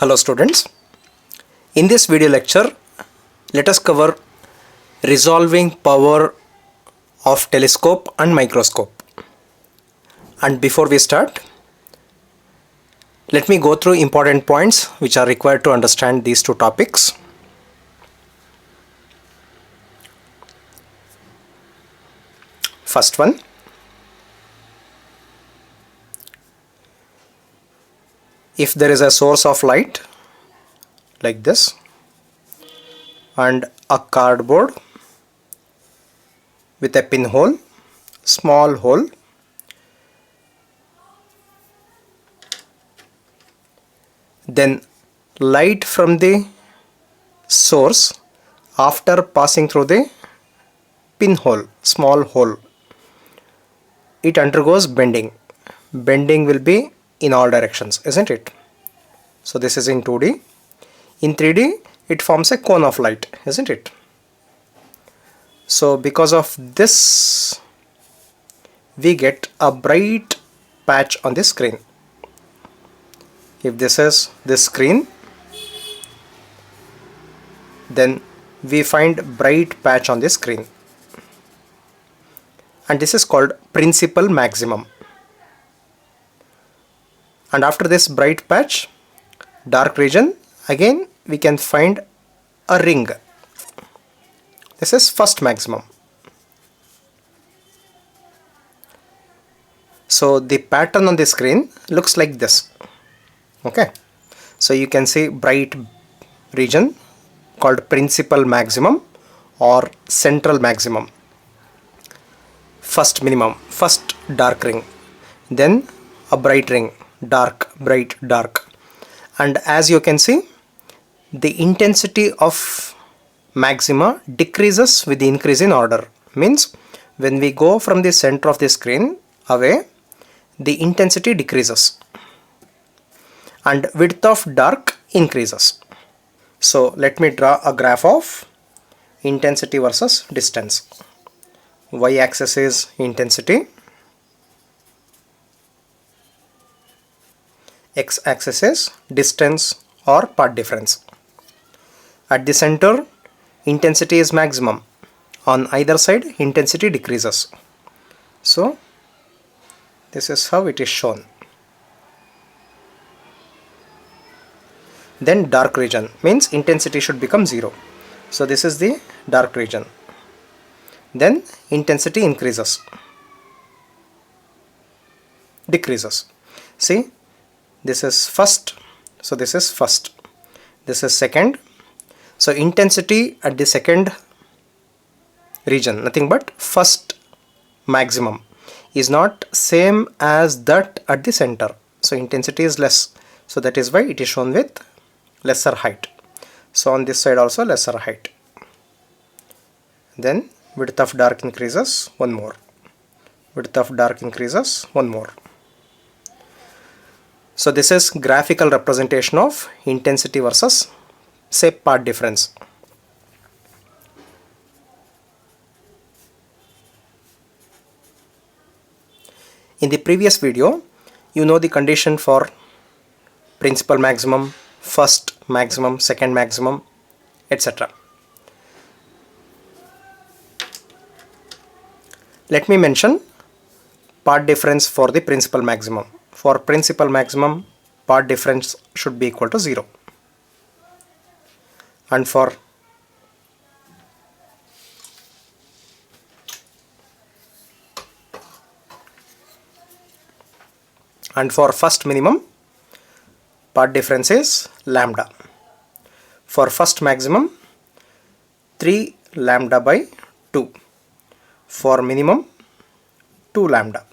Hello students, in this video lecture let us cover resolving power of telescope and microscope. And before we start, let me go through important points which are required to understand these two topics. First one, if there is a source of light like this and a cardboard with a pinhole, small hole, then light from the source after passing through the pinhole, small hole, it undergoes bending. Bending will be in all directions, isn't it? So this is in 2D. In 3D it forms a cone of light, isn't it? So because of this we get a bright patch on the screen. If this is the screen, then we find bright patch on the screen, and this is called principal maximum. And after this bright patch, dark region, again we can find a ring. This is first maximum. So the pattern on the screen looks like this. Okay, so you can see bright region called principal maximum or central maximum. First minimum, first dark ring, then a bright ring, dark, bright, dark. And as you can see, the intensity of maxima decreases with the increase in order. Means when we go from the center of the screen away, the intensity decreases and width of dark increases. So let me draw a graph of intensity versus distance. Y-axis is intensity, x-axis is distance or path difference. At the center, intensity is maximum. On either side, intensity decreases. So this is how it is shown. Then dark region means intensity should become 0. So this is the dark region. Then intensity increases, decreases. See, this is first, so this is first, this is second. So intensity at the second region, nothing but first maximum, is not same as that at the center. So intensity is less, so that is why it is shown with lesser height. So on this side also lesser height. Then width of dark increases, one more, width of dark increases, one more. So this is graphical representation of intensity versus, say, path difference. In the previous video, you know the condition for principal maximum, first maximum, second maximum, etc. Let me mention path difference for the principal maximum. For principal maximum, path difference should be equal to 0. And for first minimum, path difference is lambda. For first maximum, 3 lambda by 2. For minimum, 2 lambda.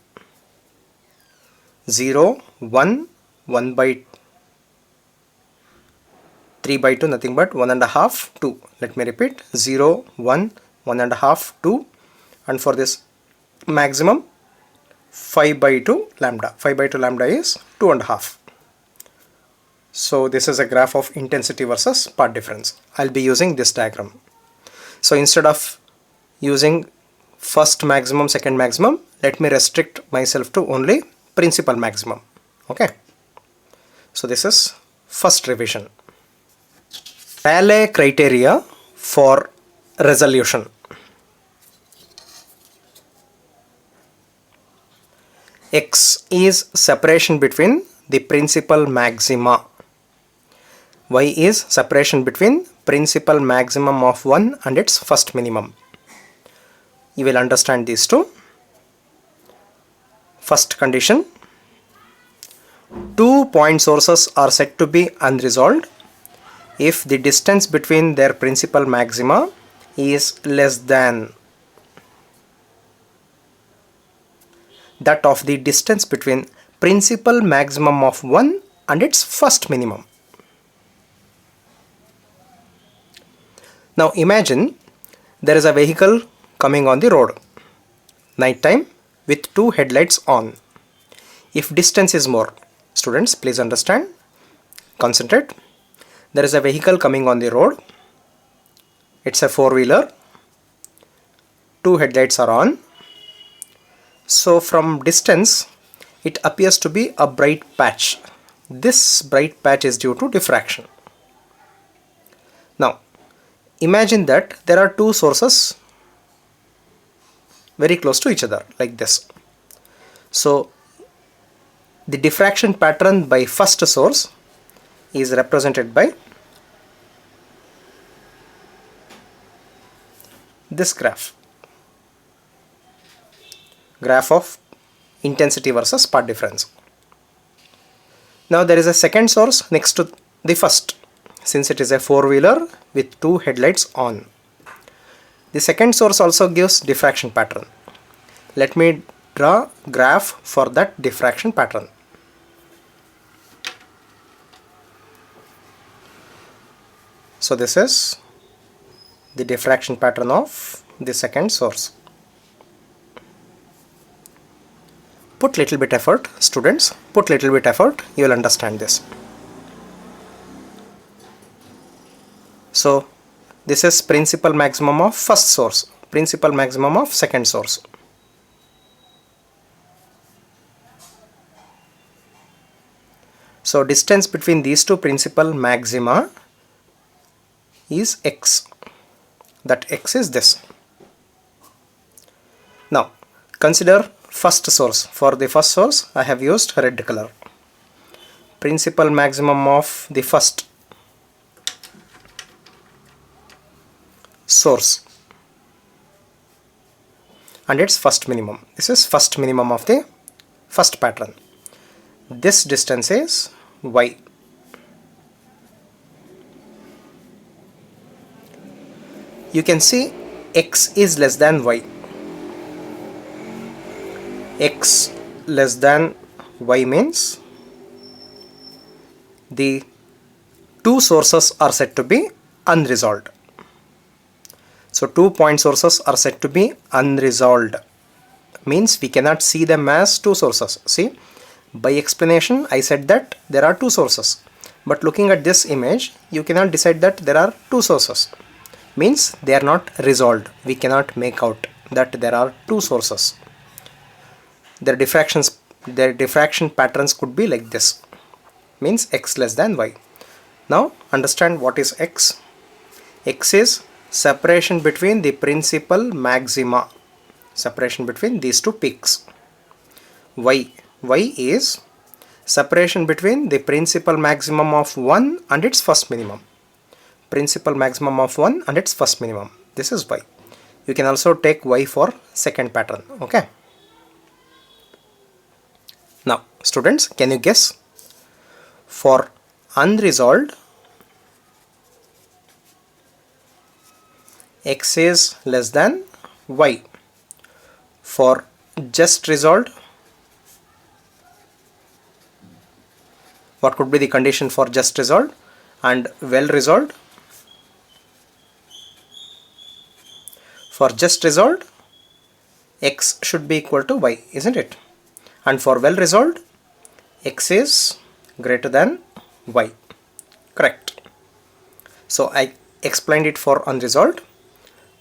0, 1, 1 by 3 by 2, nothing but 1.5, 2. Let me repeat, 0, 1, 1.5, 2. And for this maximum, 5 by 2 lambda. 5 by 2 lambda is 2.5. So this is a graph of intensity versus path difference. I'll be using this diagram. So instead of using first maximum, second maximum, let me restrict myself to only principal maximum. Okay, so this is First revision. Rayleigh criteria for resolution. X is separation between the principal maxima. Y is separation between principal maximum of 1 and its first minimum. You will understand these two. First condition. Two point sources are said to be unresolved if the distance between their principal maxima is less than that of the distance between principal maximum of 1 and its first minimum. Now imagine there is a vehicle coming on the road, night time, with two headlights on. If distance is more, students please understand, concentrate. There is a vehicle coming on the road. It's a four-wheeler. Two headlights are on. So from distance it appears to be a bright patch. This bright patch is due to diffraction. Now imagine that there are two sources very close to each other like this. So the diffraction pattern by first source is represented by this graph of intensity versus path difference. Now there is a second source next to the first, since it is a four-wheeler with two headlights on. The second source also gives diffraction pattern. Let me draw graph for that diffraction pattern. So this is the diffraction pattern of the second source. Put little bit effort, students, put little bit effort, you will understand this. So this is principal maximum of first source, principal maximum of second source. So distance between these two principal maxima is x. That x is this. Now consider first source. For the first source I have used red color. Principal maximum of the first source and its first minimum. This is first minimum of the first pattern. This distance is y. You can see x is less than y. X less than y means the two sources are said to be unresolved. So 2 point sources are said to be unresolved. Means we cannot see them as two sources. See, by explanation I said that there are two sources. But looking at this image, you cannot decide that there are two sources. Means they are not resolved. We cannot make out that there are two sources. Their diffraction patterns could be like this. Means x less than y. Now understand what is x. X is separation between the principal maxima. Separation between these two peaks. Y is separation between the principal maximum of 1 and its first minimum. Principal maximum of 1 and its first minimum. This is y. You can also take y for second pattern. Okay. Now students, can you guess? For unresolved, x is less than y. For just resolved, what could be the condition for just resolved and well resolved? For just resolved, x should be equal to y, isn't it? And for well resolved, x is greater than y. Correct. So I explained it for unresolved.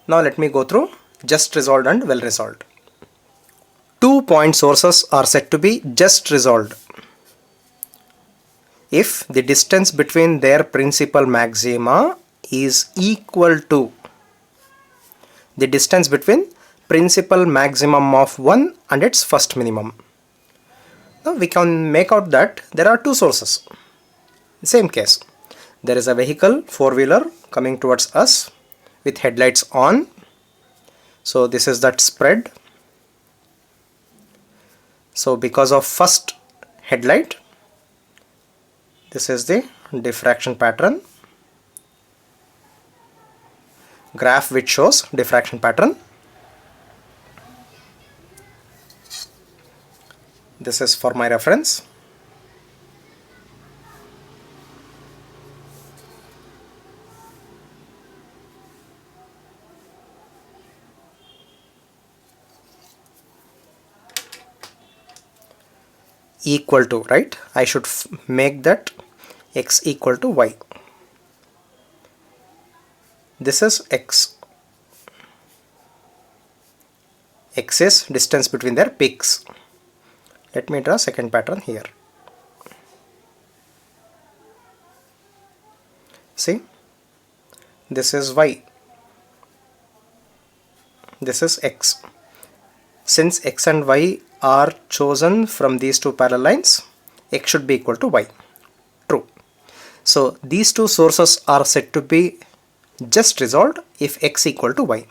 Now let me go through just resolved and well resolved. 2 point sources are said to be just resolved if the distance between their principal maxima is equal to the distance between principal maximum of one and its first minimum. Now we can make out that there are two sources. Same case, there is a vehicle, four-wheeler, coming towards us with headlights on. So this is that spread. So because of first headlight, this is the diffraction pattern, graph which shows diffraction pattern. This is for my reference. Equal to, right? I should make that x equal to y. This is x. X is distance between their peaks. Let me draw second pattern here. See, this is y. This is x. Since x and y are chosen from these two parallel lines, x should be equal to y. True. So these two sources are said to be just resolved if x equal to y.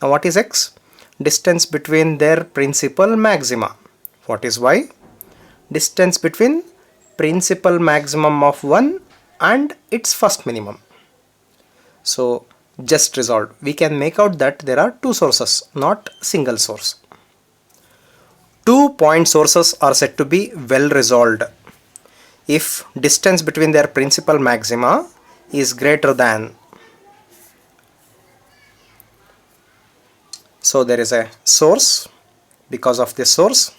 Now what is x? Distance between their principal maxima. What is y? Distance between principal maximum of one and its first minimum. So just resolved. We can make out that there are two sources, not single source. 2 point sources are said to be well resolved if distance between their principal maxima is greater than. So there is a source. Because of this source,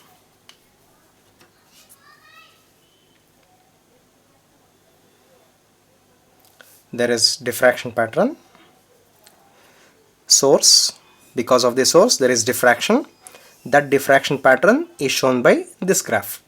there is diffraction pattern. Source, because of the source there is diffraction. That diffraction pattern is shown by this graph.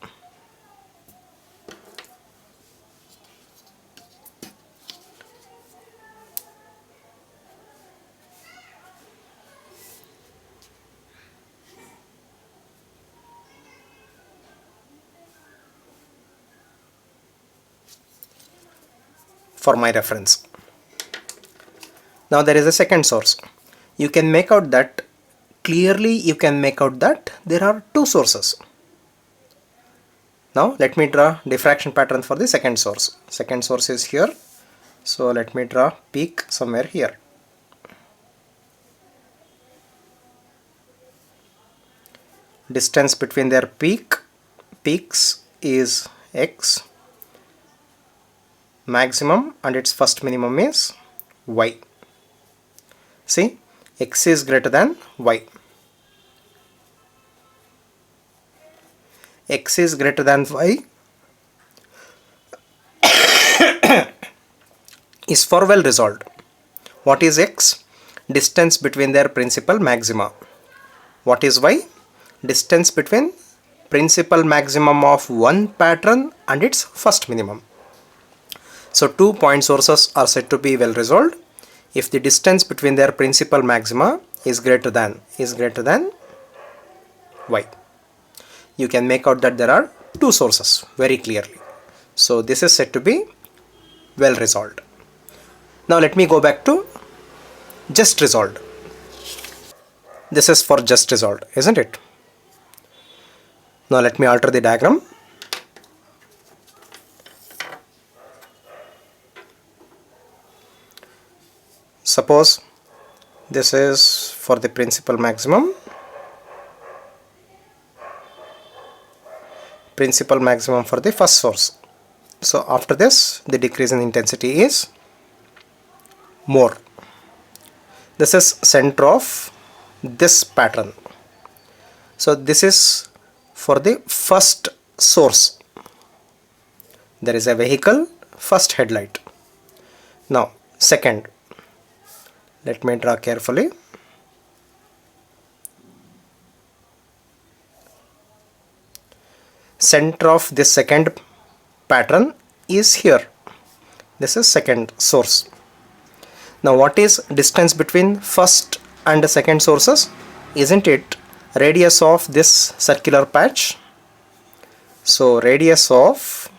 For my reference. Now there is a second source. You can make out that clearly, you can make out that there are two sources. Now let me draw diffraction pattern for the second source. Second source is here. So let me draw peak somewhere here. Distance between their peaks is x. Maximum and its first minimum is y. See, x is greater than y. X is greater than y is for well resolved. What is x? Distance between their principal maxima. What is y? Distance between principal maximum of one pattern and its first minimum. So 2 point sources are said to be well resolved if the distance between their principal maxima is greater than y. You can make out that there are two sources very clearly. So this is said to be well resolved. Now let me go back to just resolved. This is for just resolved, isn't it? Now let me alter the diagram. Suppose this is for the principal maximum. Principal maximum for the first source. So after this, the decrease in intensity is more. This is center of this pattern. So this is for the first source. There is a vehicle, first headlight. Now second, let me draw carefully. Center of this second pattern is here. This is second source. Now what is distance between first and the second sources? Isn't it radius of this circular patch? So radius of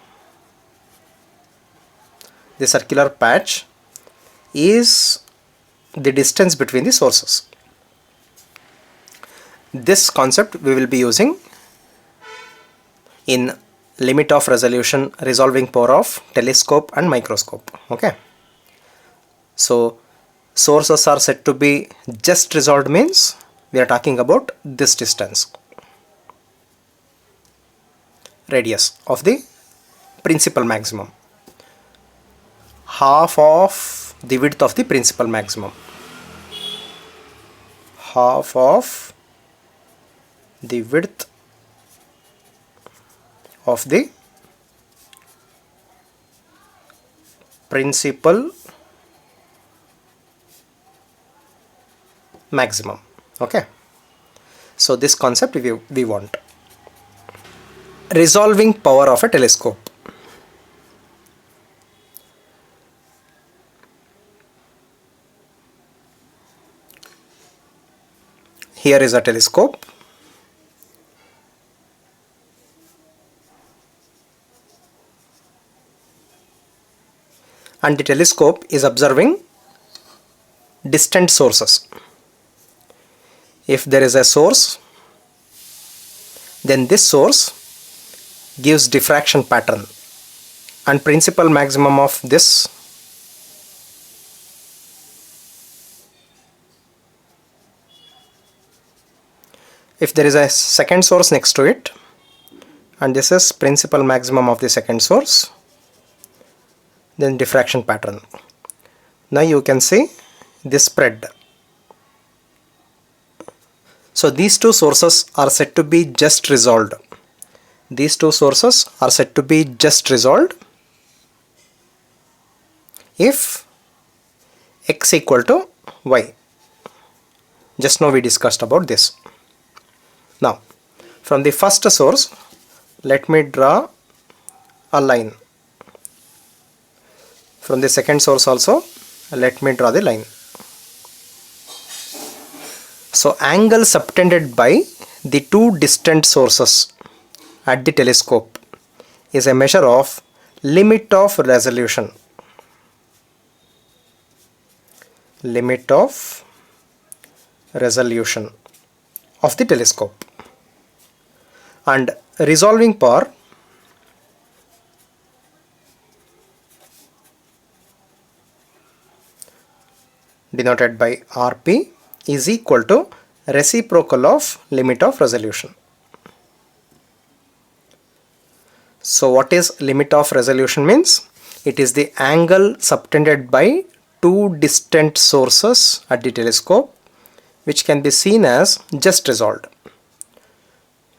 the circular patch is the distance between the sources. This concept we will be using in limit of resolution, resolving power of telescope and microscope. Okay. So sources are said to be just resolved means we are talking about this distance, radius of the principal maximum, half of the width of the principal maximum, half of the width of the principal maximum. Okay, so this concept we want. Resolving power of a telescope. Here is a telescope. And the telescope is observing distant sources. If there is a source, then this source gives diffraction pattern, and principal maximum of this if there is a second source next to it, and this is principal maximum of the second source, then diffraction pattern. Now you can see this spread. So these two sources are said to be just resolved. These two sources are said to be just resolved if x equal to y. Just now we discussed about this. Now from the first source, let me draw a line. From the second source also, let me draw the line. So angle subtended by the two distant sources at the telescope is a measure of limit of resolution. Limit of resolution of the telescope. And resolving power denoted by Rp is equal to reciprocal of limit of resolution. So what is limit of resolution means? It is the angle subtended by two distant sources at the telescope, which can be seen as just resolved.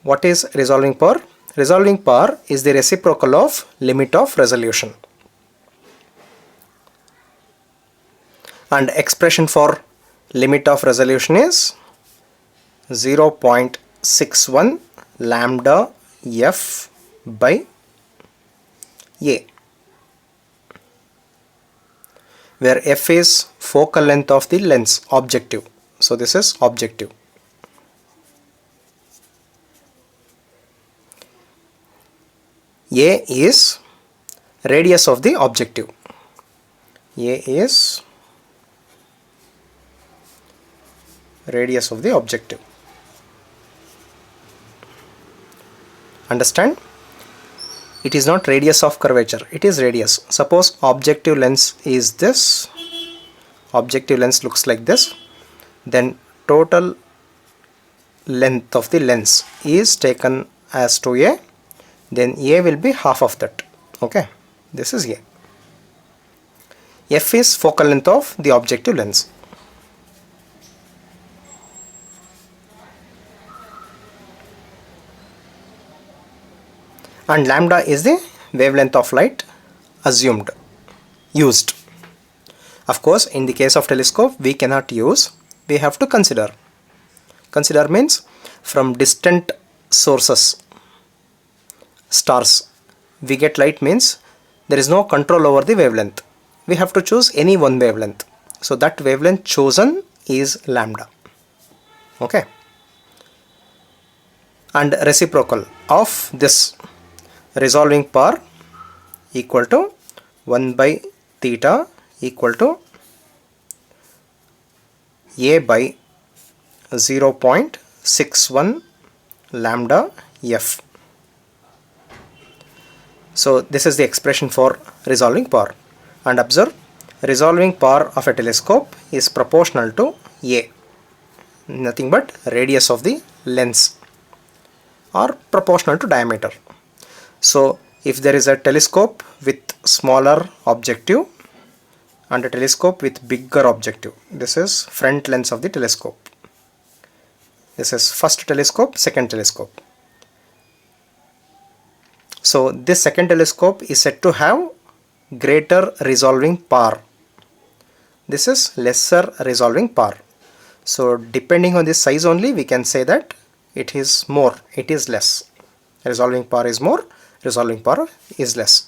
What is resolving power? Resolving power is the reciprocal of limit of resolution. And expression for limit of resolution is 0.61 lambda f by a, where f is focal length of the lens, objective. So this is objective. A is radius of the objective. A is radius of the objective. Understand? It is not radius of curvature, it is radius. Suppose objective lens is this, objective lens looks like this, then total length of the lens is taken as 2a, then a will be half of that. Okay, this is a. F is focal length of the objective lens. And lambda is the wavelength of light assumed, used. Of course, in the case of telescope, we cannot use, we have to consider. Consider means from distant sources, stars, we get light means there is no control over the wavelength. We have to choose any one wavelength. So that wavelength chosen is lambda. Okay. And reciprocal of this resolving power equal to 1 by theta equal to A by 0.61 lambda f. So this is the expression for resolving power. And observe, resolving power of a telescope is proportional to A, nothing but radius of the lens, or proportional to diameter. So if there is a telescope with smaller objective and a telescope with bigger objective, this is front lens of the telescope. This is first telescope, second telescope. So this second telescope is said to have greater resolving power. This is lesser resolving power. So depending on this size only, we can say that it is more, it is less. Resolving power is more, resolving power is less.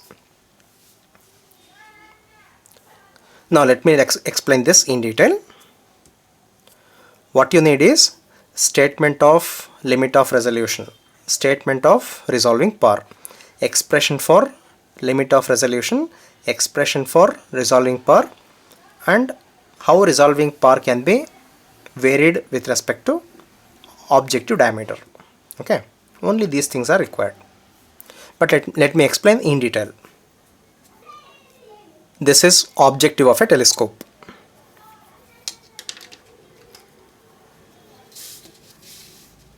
Now let me explain this in detail. What you need is statement of limit of resolution, statement of resolving power, expression for limit of resolution, expression for resolving power, and how resolving power can be varied with respect to objective diameter. Okay, only these things are required. But let me explain in detail. This is objective of a telescope.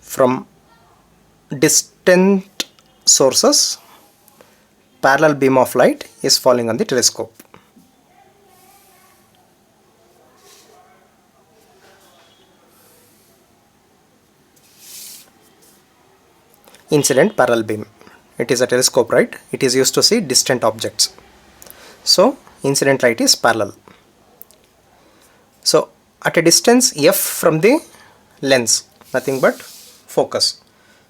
From distant sources, parallel beam of light is falling on the telescope. Incident parallel beam. It is a telescope, right? It is used to see distant objects. So incident light is parallel. So at a distance f from the lens, nothing but focus.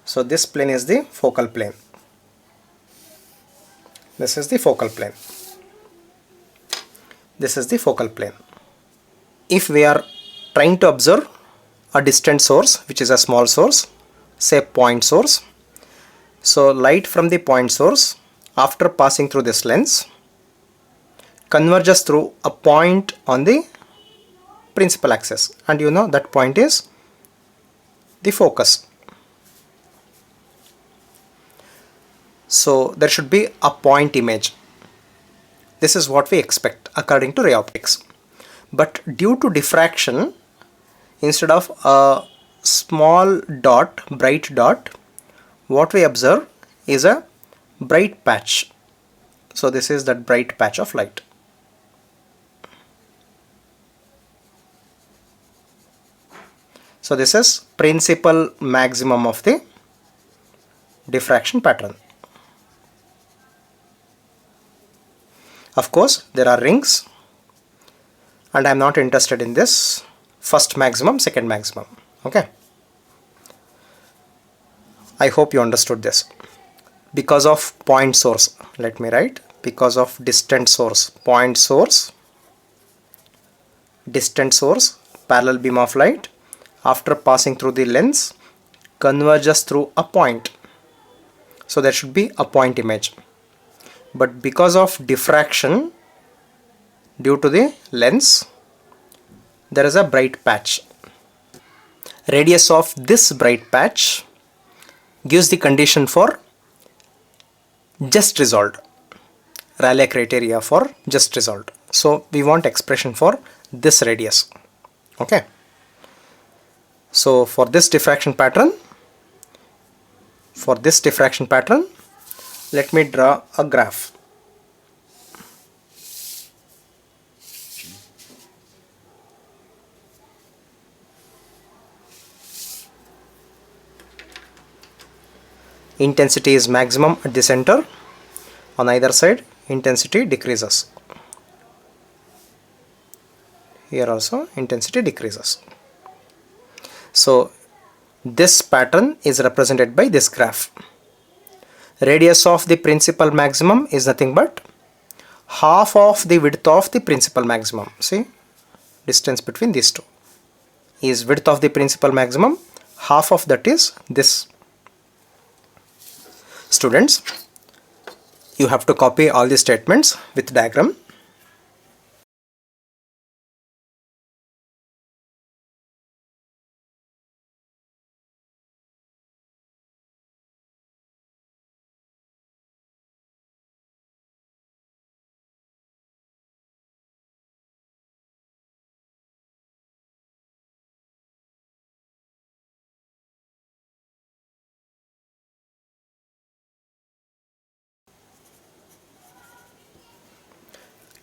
So this plane is the focal plane. This is the focal plane. This is the focal plane. If we are trying to observe a distant source, which is a small source, say point source, so light from the point source after passing through this lens converges through a point on the principal axis, and you know that point is the focus. So there should be a point image. This is what we expect according to ray optics. But due to diffraction, instead of a small dot, bright dot, what we observe is a bright patch. So this is that bright patch of light. So this is principal maximum of the diffraction pattern. Of course, there are rings, and I am not interested in this first maximum, second maximum. Okay. I hope you understood this. Because of point source, let me write, because of distant source, point source, distant source, parallel beam of light, after passing through the lens, converges through a point. So there should be a point image. But because of diffraction due to the lens, there is a bright patch. Radius of this bright patch gives the condition for just resolved, Rayleigh criteria for just resolved. So we want expression for this radius. Okay. So for this diffraction pattern, let me draw a graph. Intensity is maximum at the center. On either side, intensity decreases. Here also intensity decreases. So this pattern is represented by this graph. Radius of the principal maximum is nothing but half of the width of the principal maximum. See, distance between these two is width of the principal maximum, half of that is this. Students, you have to copy all the statements with diagram.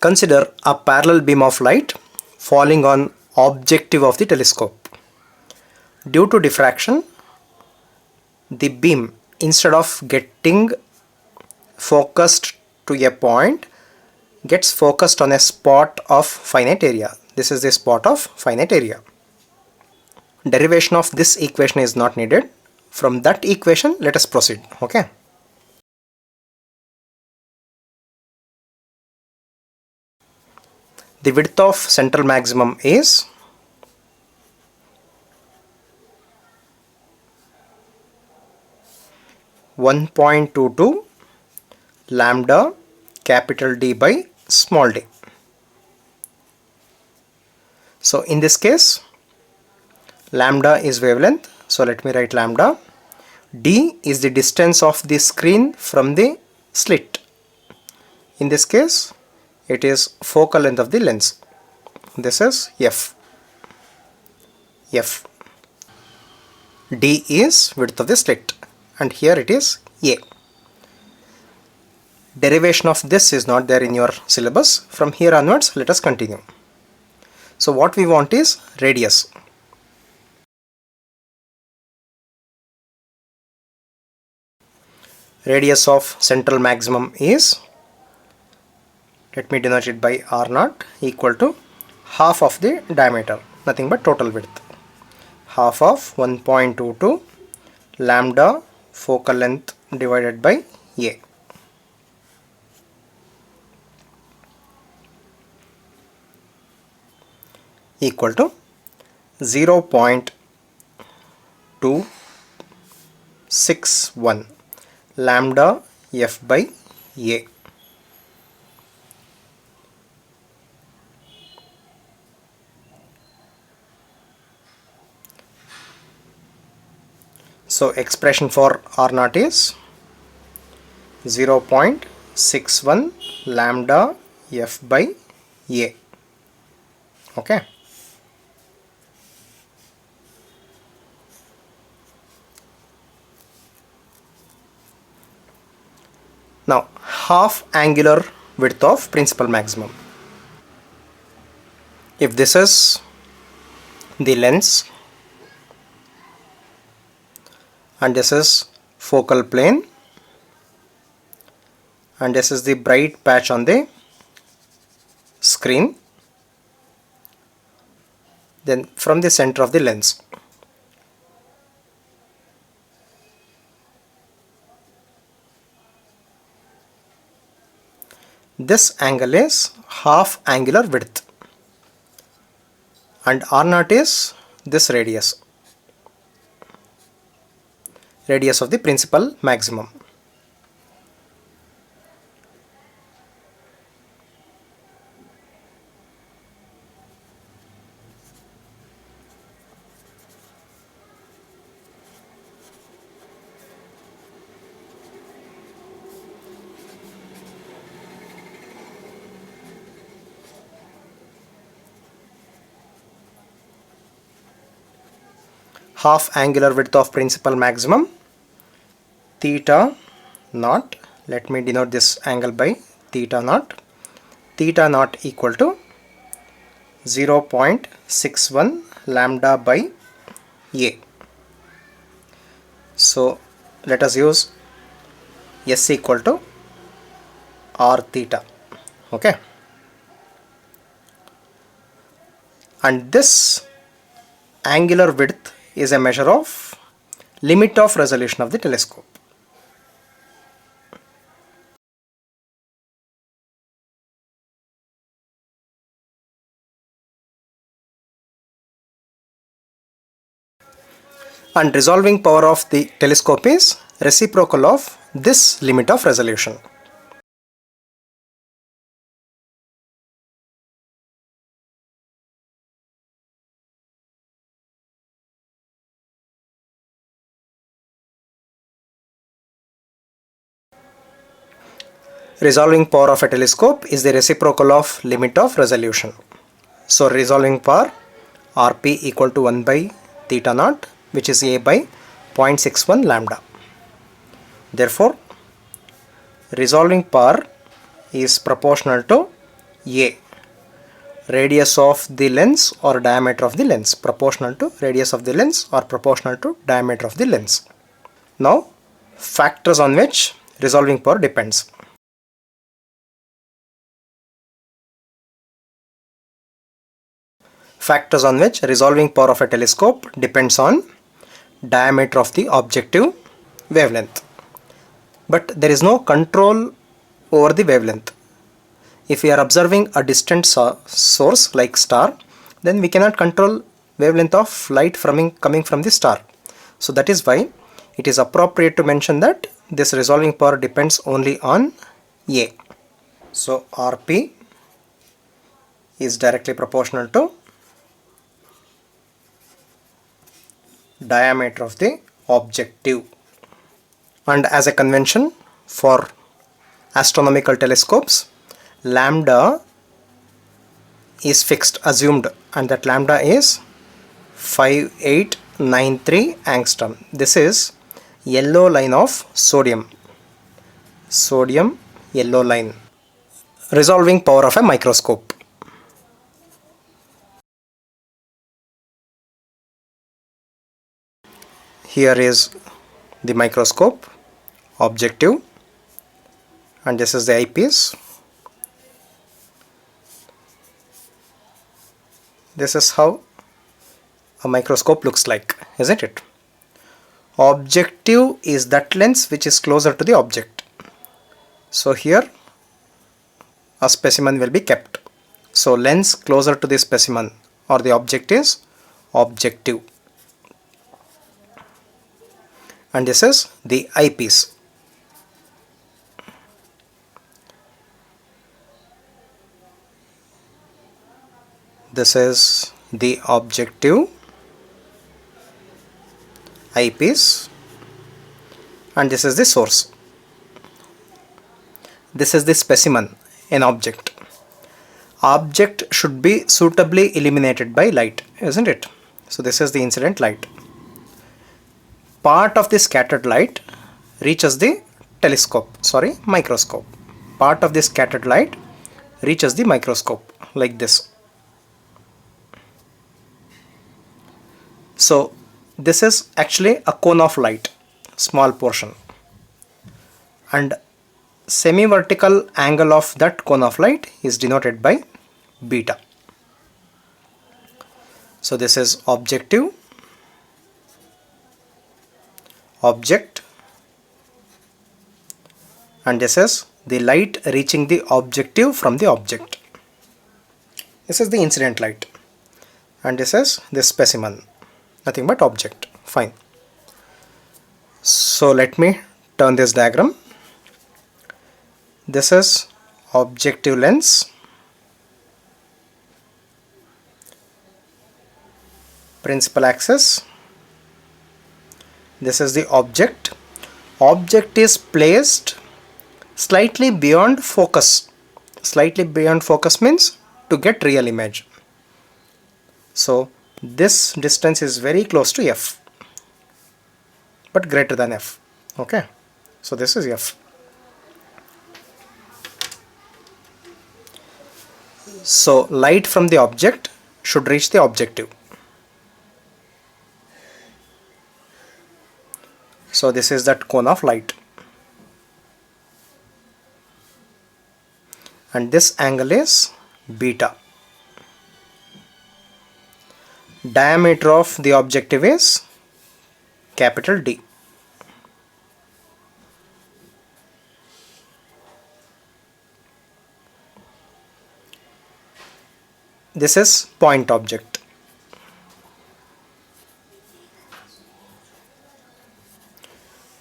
Consider a parallel beam of light falling on objective of the telescope. Due to diffraction, the beam, instead of getting focused to a point, gets focused on a spot of finite area. This is the spot of finite area. Derivation of this equation is not needed. From that equation, let us proceed. Okay. The width of central maximum is 1.22 lambda capital D by small d. So in this case, lambda is wavelength. So let me write lambda. D is the distance of the screen from the slit. In this case, it is focal length of the lens. This is F. F. D is width of the slit, and here it is A. Derivation of this is not there in your syllabus. From here onwards, let us continue. So what we want is radius. Radius of central maximum is, let me denote it by R0, equal to half of the diameter, nothing but total width. Half of 1.22 lambda focal length divided by A. Equal to 0.261 lambda F by A. So expression for R0 is 0.61 lambda F by A. Okay. Now half angular width of principal maximum. If this is the lens and this is focal plane and this is the bright patch on the screen, then from the center of the lens, this angle is half angular width and R0 is this radius of the principal maximum. Half angular width of principal maximum, theta naught, let me denote this angle by theta naught. Theta naught equal to 0.61 lambda by A. So let us use S equal to R theta. Okay. And this angular width is a measure of limit of resolution of the telescope. and resolving power of the telescope is reciprocal of this limit of resolution. Resolving power of a telescope is the reciprocal of limit of resolution. So resolving power Rp equal to 1 by theta naught, which is A by 0.61 lambda. Therefore, resolving power is proportional to A, radius of the lens or diameter of the lens, proportional to radius of the lens or proportional to diameter of the lens. Now, factors on which resolving power depends. Factors on which resolving power of a telescope depends on diameter of the objective wavelength. But there is no control over the wavelength. If we are observing a distant source like star, then we cannot control wavelength of light coming from the star. So that is why it is appropriate to mention that this resolving power depends only on A. So Rp is directly proportional to diameter of the objective. And as a convention for astronomical telescopes, lambda is fixed, assumed, and that lambda is 5893 angstrom. This is yellow line of sodium yellow line. Resolving power of a microscope. Here is the microscope, objective, and this is the eyepiece. This is how a microscope looks like, isn't it? Objective is that lens which is closer to the object. So here a specimen will be kept. So lens closer to the specimen or the object is objective. And this is the eyepiece. This is the objective eyepiece, and this is the source. This is the specimen, an object. Object should be suitably illuminated by light, isn't it? So this is the incident light. Part of the scattered light reaches the microscope. Part of the scattered light reaches the microscope like this. So this is actually a cone of light, small portion, and semi-vertical angle of that cone of light is denoted by beta. So this is objective, object, and this is the light reaching the objective from the object. This is the incident light, and this is the specimen, nothing but object. Fine. So let me turn this diagram. This is objective lens, principal axis. This is the object. Object is placed slightly beyond focus. Slightly beyond focus means to get real image. So this distance is very close to f, but greater than f. Okay, so this is f. So light from the object should reach the objective. So this is that cone of light, and this angle is beta. Diameter of the objective is capital D. This is point object.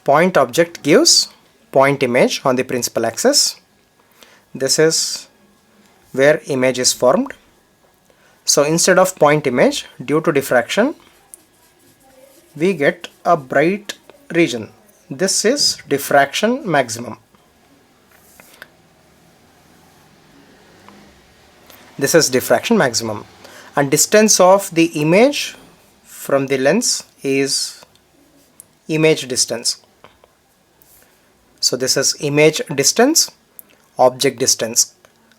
point object gives point image on the principal axis. This is where image is formed. So instead of point image, due to diffraction, we get a bright region. This is diffraction maximum. This is diffraction maximum, and distance of the image from the lens is image distance. So this is image distance, object distance.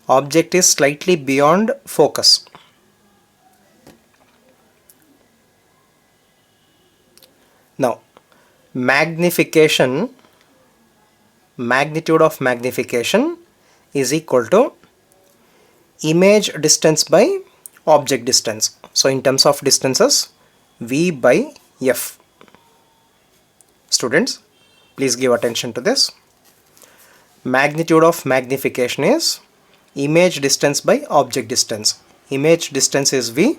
Object is slightly beyond focus. Now, magnification, magnitude of magnification is equal to image distance by object distance. So in terms of distances, V by F. Students, please give attention to this. Magnitude of magnification is image distance by object distance. Image distance is V,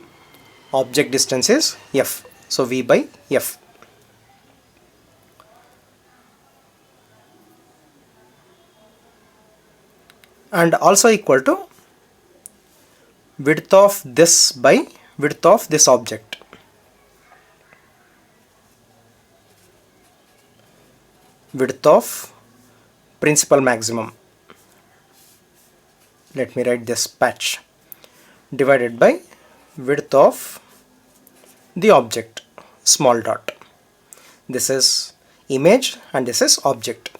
object distance is F. So V by F. And also equal to width of this by width of this object. Width of principal maximum. Let me write this patch, divided by width of the object, small dot. This is image and this is object.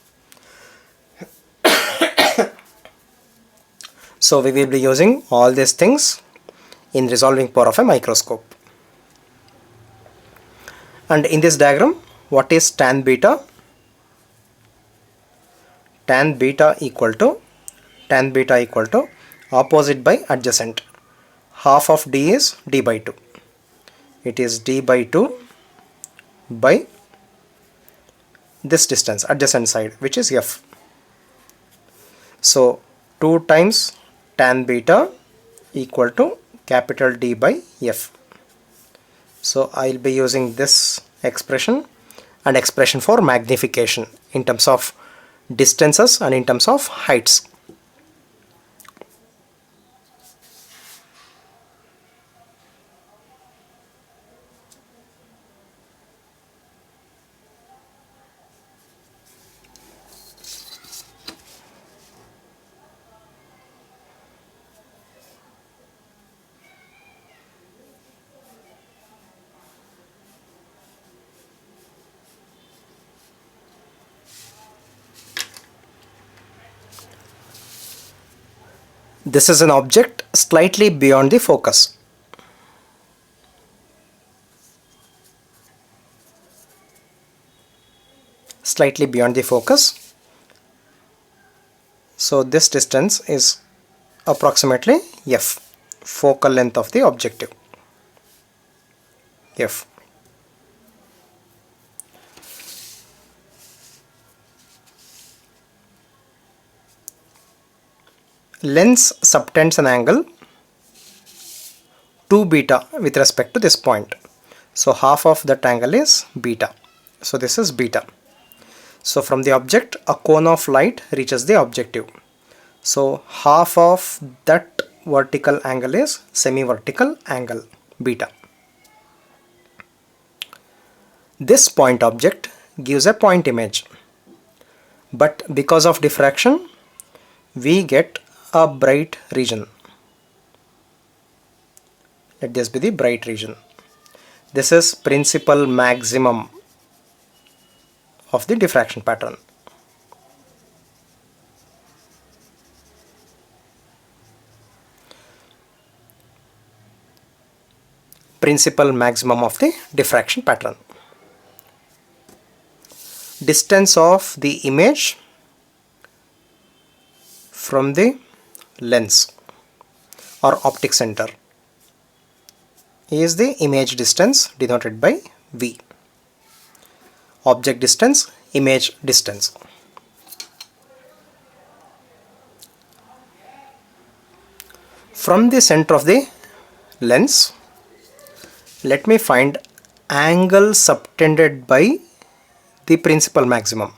So we will be using all these things in resolving power of a microscope. And in this diagram, what is tan beta? Tan beta equal to opposite by adjacent. Half of d is d by 2. It is d by 2 by this distance, adjacent side, which is f. So 2 times tan beta equal to capital D by F. So I will be using this expression and expression for magnification in terms of distances and in terms of heights. This is an object slightly beyond the focus. Slightly beyond the focus. So this distance is approximately f, focal length of the objective, f. Lens subtends an angle 2 beta with respect to this point. So half of that angle is beta. So this is beta. So from the object, a cone of light reaches the objective. So half of that vertical angle is semi-vertical angle, beta. This point object gives a point image. But because of diffraction, we get a bright region. Let this be the bright region. This is principal maximum of the diffraction pattern. Principal maximum of the diffraction pattern. Distance of the image from the lens or optic center is the image distance denoted by V. Object distance, image distance. From the center of the lens, let me find angle subtended by the principal maximum.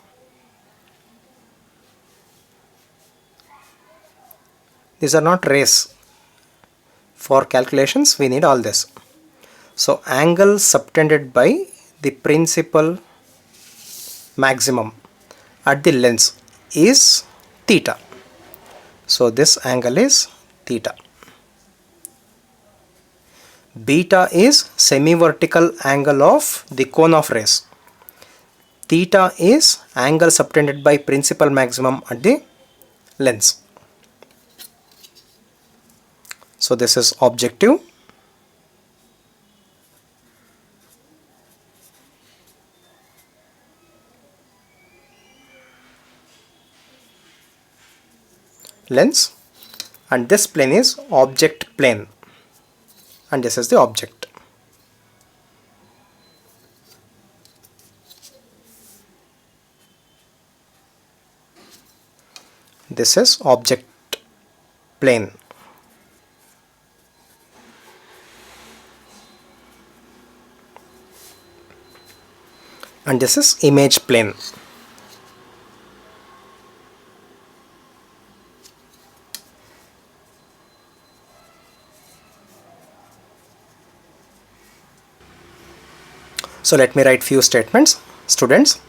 These are not rays. For calculations we need all this. So angle subtended by the principal maximum at the lens is theta. So this angle is theta. Beta is semi-vertical angle of the cone of rays. Theta is angle subtended by principal maximum at the lens. So this is objective. Lens, and this plane is object plane, and this is the object. This is object plane. And this is image plane. So let me write few statements. Students,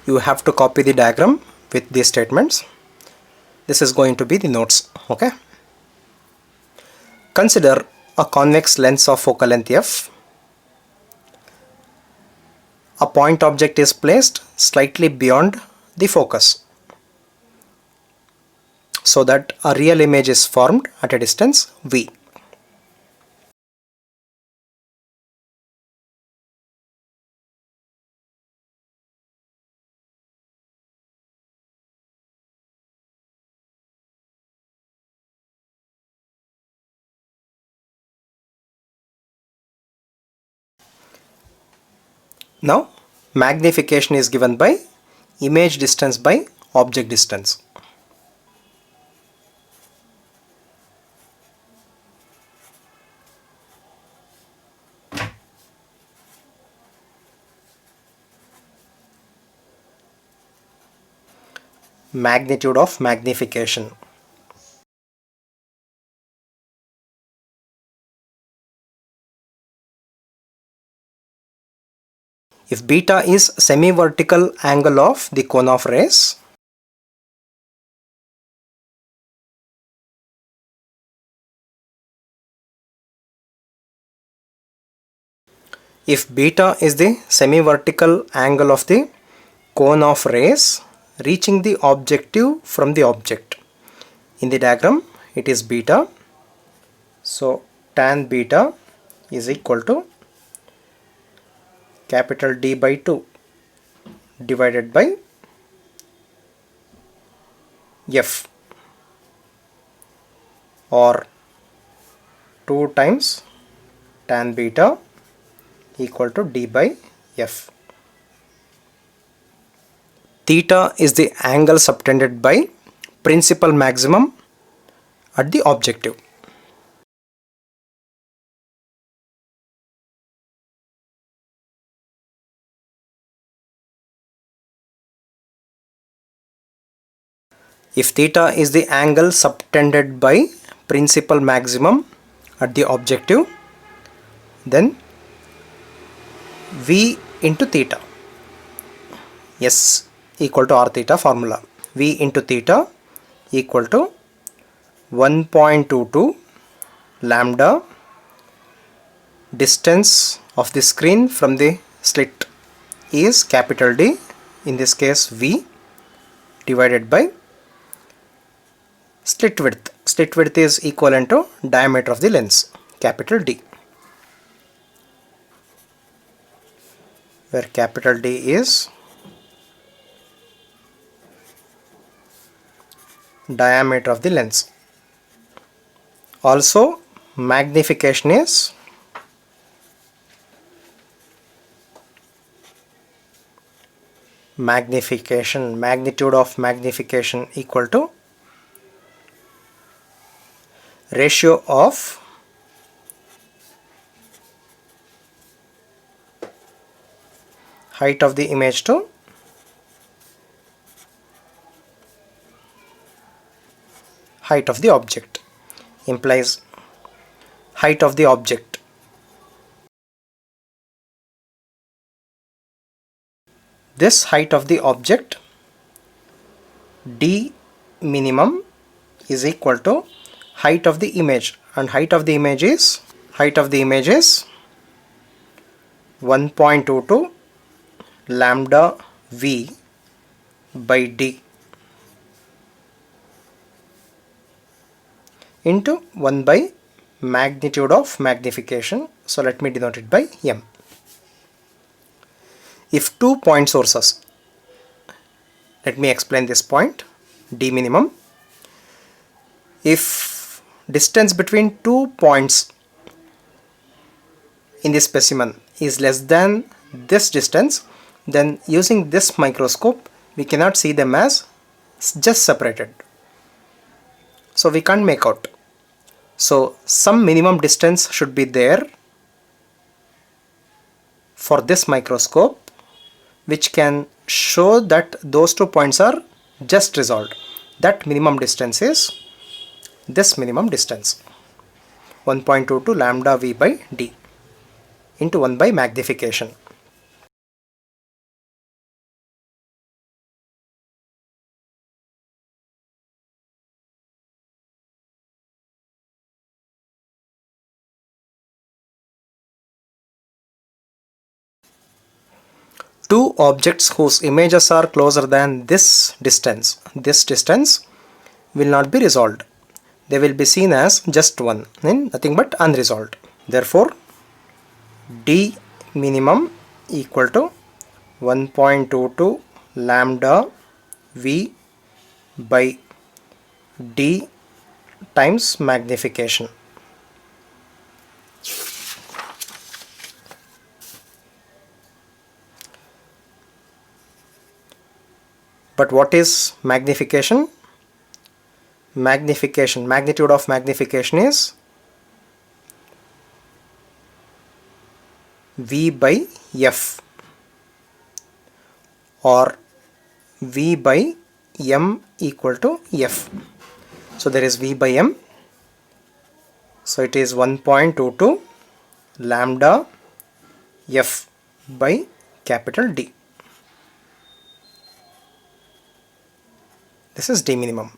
you have to copy the diagram with these statements. This is going to be the notes. Okay. Consider a convex lens of focal length f. A point object is placed slightly beyond the focus so that a real image is formed at a distance v. Now magnification is given by image distance by object distance. Magnitude of magnification. If beta is semi-vertical angle of the cone of rays, if beta is the semi-vertical angle of the cone of rays reaching the objective from the object, in the diagram it is beta, so tan beta is equal to capital D by 2 divided by f, or 2 times tan beta equal to D by f. Theta is the angle subtended by principal maximum at the objective. If theta is the angle subtended by principal maximum at the objective, then V into theta, S equal to r theta formula, V into theta equal to 1.22 lambda distance of the screen from the slit is capital D, in this case V, divided by slit width. Slit width is equivalent to diameter of the lens, capital D, where capital D is diameter of the lens. Also magnification is magnitude of magnification equal to ratio of height of the image to height of the object, implies height of the object. This height of the object d minimum is equal to height of the image, and height of the image is 1.22 lambda v by d into 1 by magnitude of magnification. So let me denote it by m. If two point sources, let me explain this point, d minimum. If distance between 2 points in the specimen is less than this distance, then using this microscope we cannot see them as just separated. So we can't make out. So some minimum distance should be there for this microscope, which can show that those 2 points are just resolved. That minimum distance is this minimum distance, 1.22 lambda v by d into 1 by magnification. Two objects whose images are closer than this distance will not be resolved. They will be seen as just one, nothing but unresolved. Therefore, d minimum equal to 1.22 lambda v by d times magnification. But what is magnification? Magnitude of magnification is v by f or v by m equal to f. So there is v by m. So it is 1.22 lambda f by capital D. This is d minimum.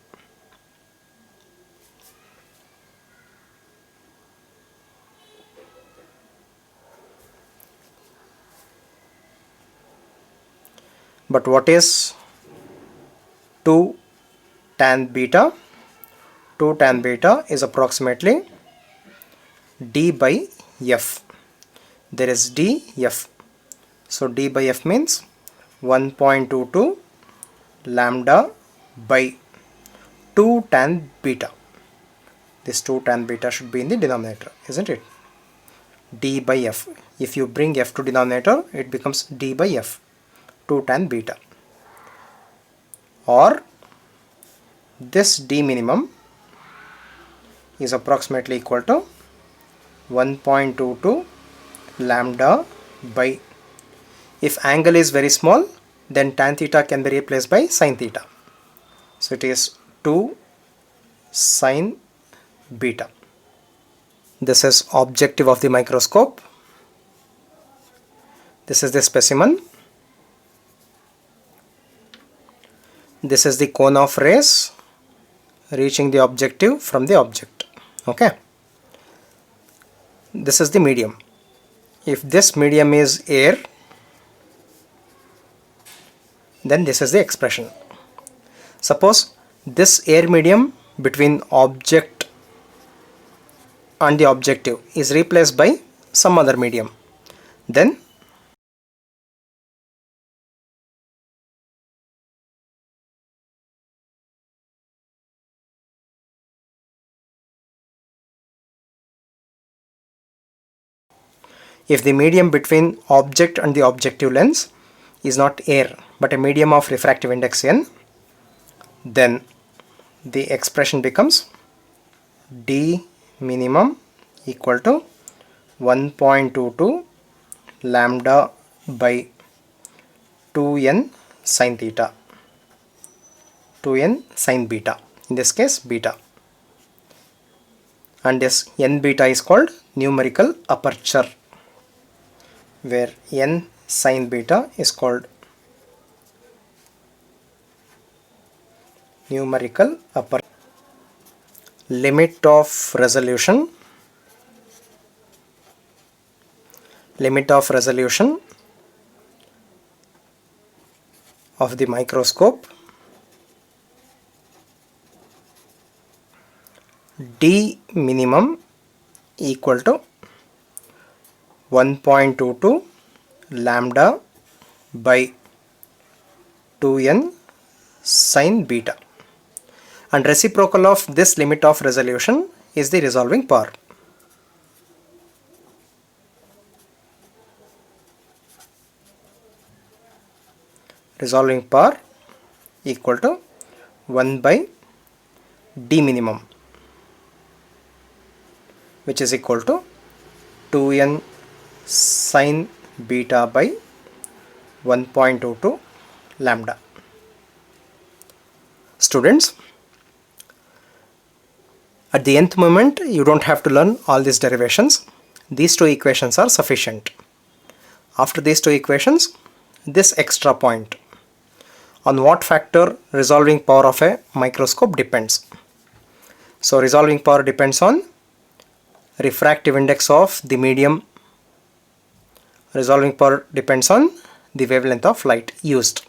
But what is 2 tan beta? 2 tan beta is approximately d by f. There is d f. So d by f means 1.22 lambda by 2 tan beta. This 2 tan beta should be in the denominator, isn't it? D by f. If you bring f to denominator, it becomes d by f, 2 tan beta. Or this d minimum is approximately equal to 1.22 lambda by, if angle is very small, then tan theta can be replaced by sin theta. So it is 2 sin beta. This is objective of the microscope. This is the specimen. This is the cone of rays reaching the objective from the object. Okay. This is the medium. If this medium is air, then this is the expression. Suppose this air medium between object and the objective is replaced by some other medium. Then if the medium between object and the objective lens is not air but a medium of refractive index n, then the expression becomes d minimum equal to 1.22 lambda by 2n sin theta, 2n sin beta, in this case beta. and this n beta is called numerical aperture, where n sin beta is called numerical aperture. Limit of resolution of the microscope, d minimum equal to 1.22 lambda by 2n sin beta, and reciprocal of this limit of resolution is the resolving power. Resolving power equal to 1 by d minimum, which is equal to 2n sin beta by 1.22 lambda. Students, at the nth moment you don't have to learn all these derivations. These two equations are sufficient. After these two equations, this extra point, on what factor resolving power of a microscope depends. So resolving power depends on refractive index of the medium. Resolving power depends on the wavelength of light used.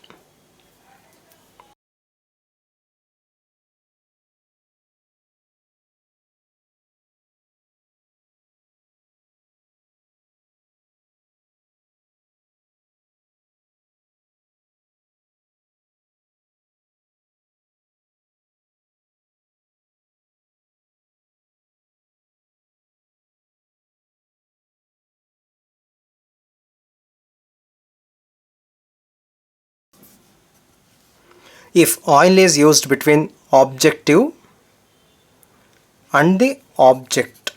If oil is used between objective and the object,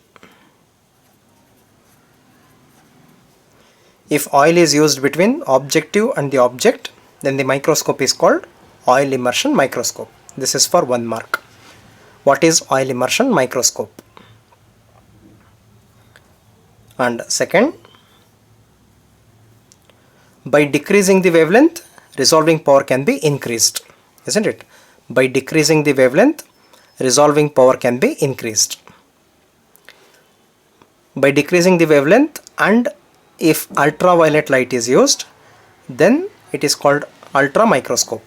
if oil is used between objective and the object, then the microscope is called oil immersion microscope. This is for 1 mark. What is oil immersion microscope? And second, by decreasing the wavelength, resolving power can be increased, isn't it? By decreasing the wavelength, resolving power can be increased. By decreasing the wavelength, and if ultraviolet light is used, then it is called ultra microscope.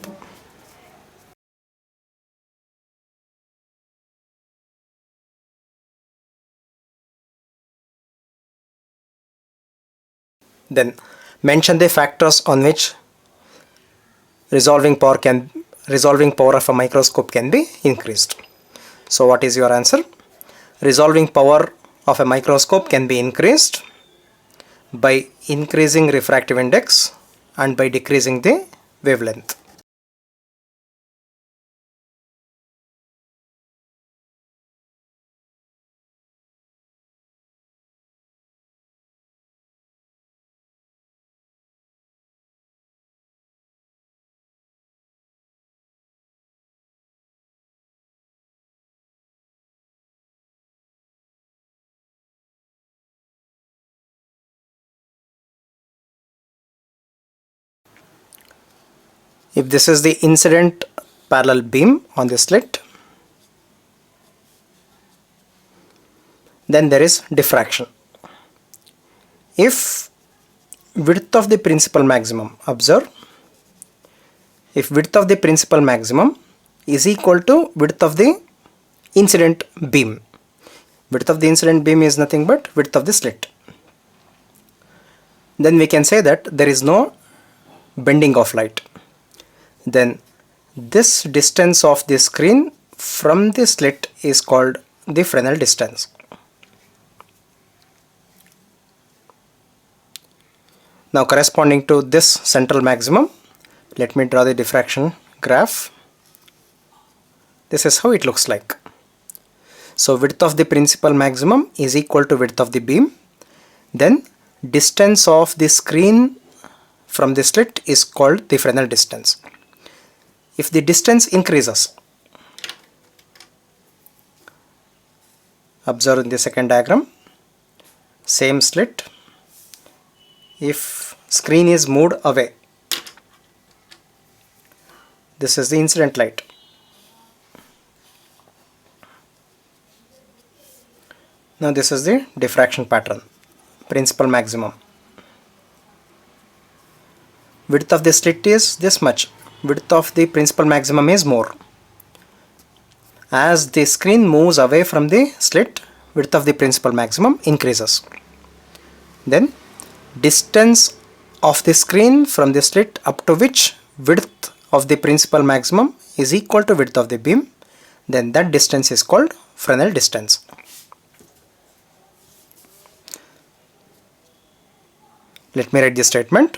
Then mention the factors on which resolving power of a microscope can be increased. So what is your answer? Resolving power of a microscope can be increased by increasing refractive index and by decreasing the wavelength. If this is the incident parallel beam on the slit, then there is diffraction. If width of the principal maximum, observe, if width of the principal maximum is equal to width of the incident beam, width of the incident beam is nothing but width of the slit, then we can say that there is no bending of light. Then this distance of the screen from the slit is called the Fresnel distance. Now corresponding to this central maximum, let me draw the diffraction graph. This is how it looks like. So width of the principal maximum is equal to width of the beam. Then distance of the screen from the slit is called the Fresnel distance. If the distance increases, Observe in the second diagram, same slit. If screen is moved away, this is the incident light. Now this is the diffraction pattern, principal maximum. Width of the slit is this much. Width of the principal maximum is more. As the screen moves away from the slit, width of the principal maximum increases. Then distance of the screen from the slit up to which width of the principal maximum is equal to width of the beam, then that distance is called Fresnel distance. Let me write the statement.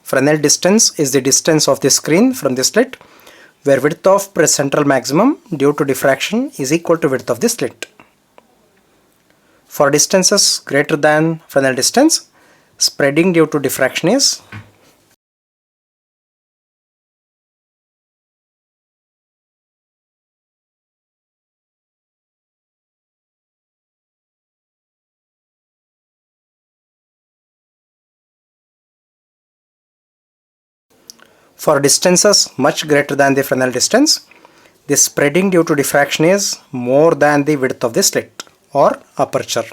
Fresnel distance is the distance of the screen from the slit where width of central maximum due to diffraction is equal to width of the slit. For distances greater than Fresnel distance, spreading due to diffraction is for distances much greater than the Fresnel distance, the spreading due to diffraction is more than the width of the slit or aperture.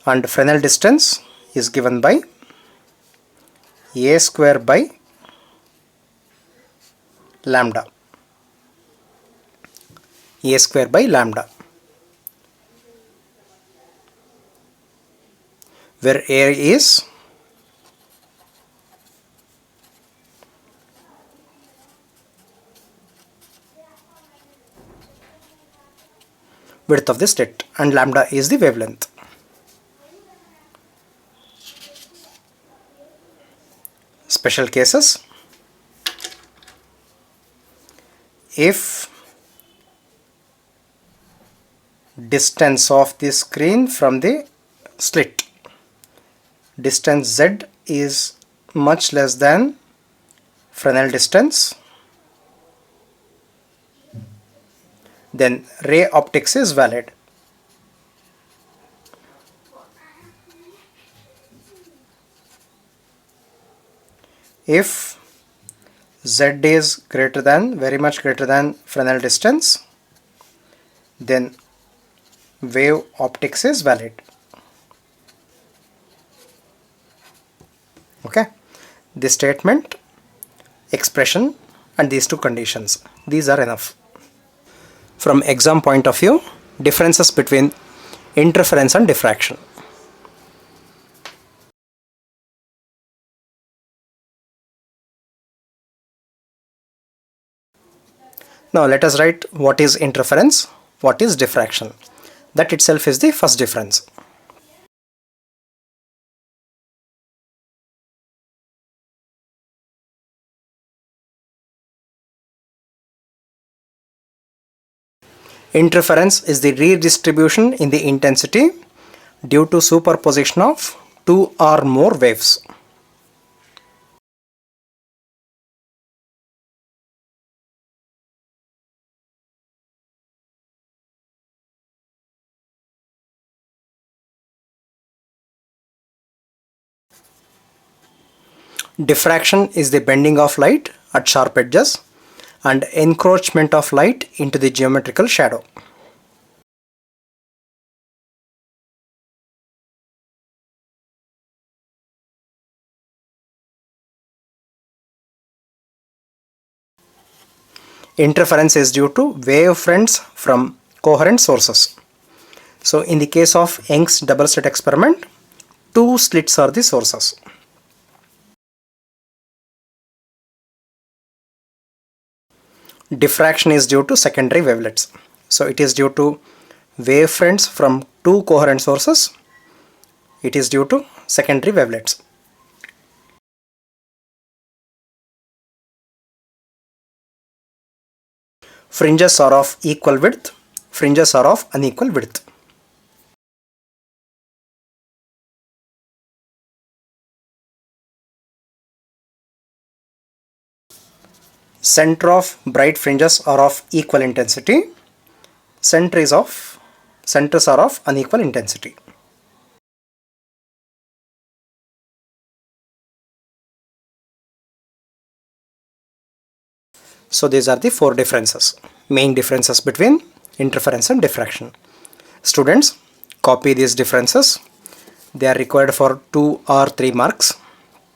And Fresnel distance is given by a square by lambda. A square by lambda, where A is width of the slit and lambda is the wavelength. Special cases: if distance of the screen from the slit, distance z is much less than Fresnel distance, then ray optics is valid. If z is greater than, very much greater than Fresnel distance, then wave optics is valid. Okay, this statement, expression and these two conditions, these are enough. From exam point of view, differences between interference and diffraction. Now let us write what is interference, what is diffraction. That itself is the first difference. Interference is the redistribution in the intensity due to superposition of two or more waves. Diffraction is the bending of light at sharp edges and encroachment of light into the geometrical shadow. Interference is due to wave fronts from coherent sources. So in the case of Young's double slit experiment, two slits are the sources. Diffraction is due to secondary wavelets. So it is due to wave fronts from two coherent sources. It is due to secondary wavelets. Fringes are of equal width. Fringes are of unequal width. Center of bright fringes are of equal intensity. Centers are of unequal intensity. So these are the four differences, main differences between interference and diffraction. Students, copy these differences. They are required for 2 or 3 marks.